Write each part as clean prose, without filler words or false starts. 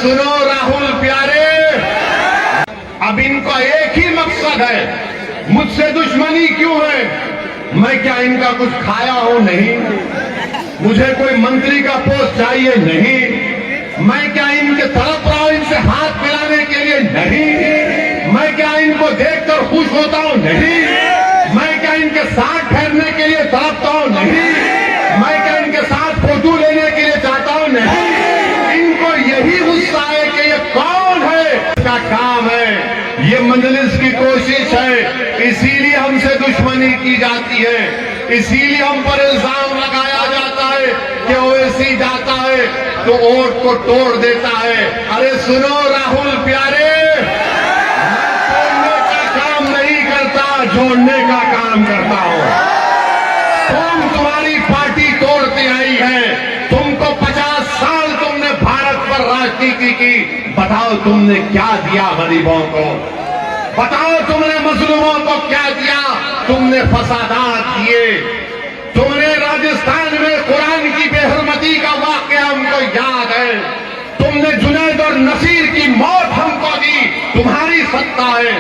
सुनो राहुल प्यारे, अब इनका एक ही मकसद है, मुझसे दुश्मनी क्यों है? मैं क्या इनका कुछ खाया हूं? नहीं। मुझे कोई मंत्री का पोस्ट चाहिए? नहीं। मैं क्या इनके तड़प रहा हूं इनसे हाथ मिलाने के लिए? नहीं। मैं क्या इनको देखकर खुश होता हूं? नहीं। मैं क्या इनके साथ ठहरने के लिए तड़पता हूं? नहीं। मैं क्या इनके साथ फोटो लेने के लिए चाहता हूं? नहीं। इनको यही गुस्सा है कि ये कौन है, इसका काम है, ये मजलिस की कोशिश है, इसीलिए हमसे दुश्मनी की जाती है, इसीलिए हम पर इल्जाम लगाया जाता है कि ओवैसी जाता है तो वोट को तोड़ देता है। अरे सुनो राहुल प्यारे, तोड़ने का काम नहीं करता, जोड़ने का काम करता हूं। तुम्हारी पार्टी तोड़ती आई है, तुमको 50 साल तुमने भारत पर राजनीति की, बताओ तुमने क्या दिया गरीबों को? बताओ तुमने मजलूमों को क्या दिया? तुमने फसादात दिए। तुमने राजस्थान में कुरान की बेहरमती का वाकया हमको याद है। तुमने जुनैद और नसीर की मौत हमको दी, तुम्हारी सत्ता है।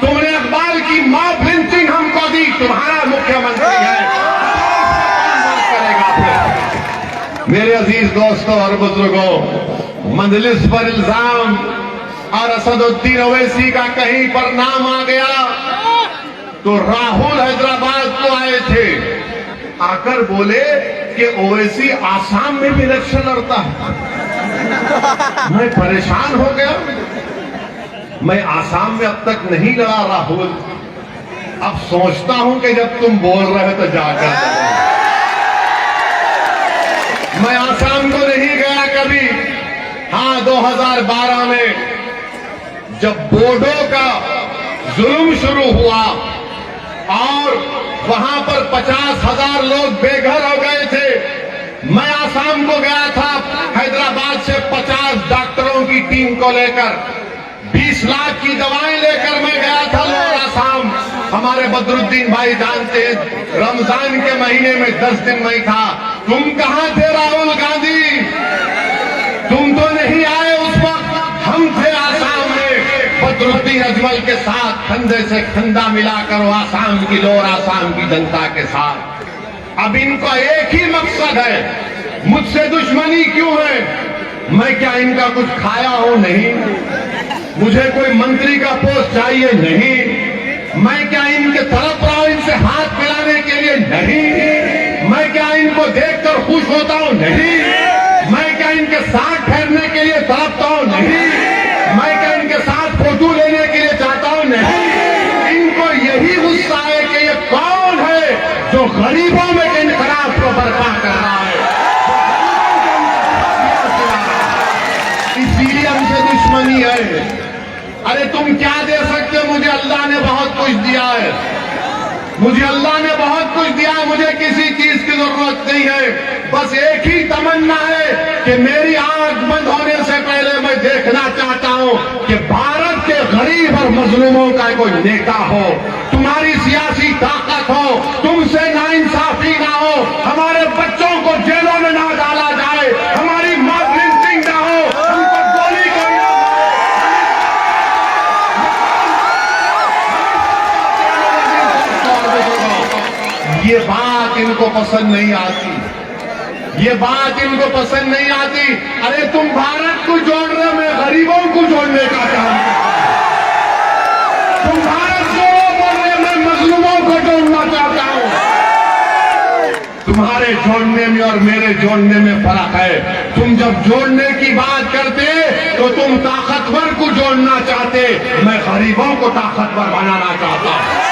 तुमने इकबाल की मौत लिंचिंग हमको दी, तुम्हारा मुख्यमंत्री है। मेरे अजीज दोस्तों और बुजुर्गों, मजलिस पर इल्जाम और असदुद्दीन ओवैसी का कहीं पर नाम आ गया तो राहुल हैदराबाद को आए थे, आकर बोले कि ओवैसी आसाम में भी इलेक्शन लड़ता है। मैं परेशान हो गया, मैं आसाम में अब तक नहीं लड़ा राहुल, अब सोचता हूं कि जब तुम बोल रहे तो जाकर मैं आसाम को नहीं गया कभी। हाँ, 2012 में जब बोडो का जुल्म शुरू हुआ और वहां पर 50,000 लोग बेघर हो गए थे, मैं आसाम को गया था हैदराबाद से 50 डॉक्टरों की टीम को लेकर, 20 लाख की दवाएं लेकर मैं गया था लोअर आसाम। हमारे बदरुद्दीन भाई जानते हैं, रमजान के महीने में 10 दिन में था। तुम कहां थे राहुल गांधी? तुम तो नहीं आए उस वक्त, हम थे आसाम में बदरुद्दीन अजमल के साथ, कंधे से कंधा मिलाकर वो आसाम की, लोअर आसाम की जनता के साथ। अब इनका एक ही मकसद है, मुझसे दुश्मनी क्यों है? मैं क्या इनका कुछ खाया हूं? नहीं। मुझे कोई मंत्री का पोस्ट चाहिए? नहीं। मैं क्या इनके तड़प रहा हूं इनसे हाथ मिलाने के लिए? नहीं। मैं क्या इनको देखकर खुश होता हूं? नहीं। मैं क्या इनके साथ ठहरने के लिए तड़पता हूं? नहीं। मैं क्या इनके साथ फोटो लेने के लिए चाहता हूं? नहीं। इनको यही गुस्सा है कि ये कौन है जो गरीबों में इनकलाब को बर्पा कर रहा है, इसीलिए हमसे दुश्मनी है। अरे तुम क्या दे सकते हो? मुझे अल्लाह ने बहुत कुछ दिया है, मुझे अल्लाह ने बहुत कुछ दिया है, मुझे किसी चीज की जरूरत नहीं है। बस एक ही तमन्ना है कि मेरी आंख बंद होने से पहले मैं देखना चाहता हूं कि भारत के गरीब और मजलूमों का कोई नेता हो, तुम्हारी सियासी ताकत हो, तुमसे नाइंसाफी ना हो, हमारे बच्चों को जेलों में ना डाला जाए, हमारी मौत लिंचिंग ना हो, हमको गोली को ये बात इनको पसंद नहीं आती, ये बात इनको पसंद नहीं आती। अरे तुम भारत को जोड़ रहे हो, मैं गरीबों को जोड़ने का काम करता हूं। तुम भारत को बोल रहे, मैं मजलूमों को जोड़ना चाहता हूं। तुम्हारे जोड़ने में और मेरे जोड़ने में फर्क है। तुम जब जोड़ने की बात करते तो तुम ताकतवर को जोड़ना चाहते, मैं गरीबों को ताकतवर बनाना चाहता हूं।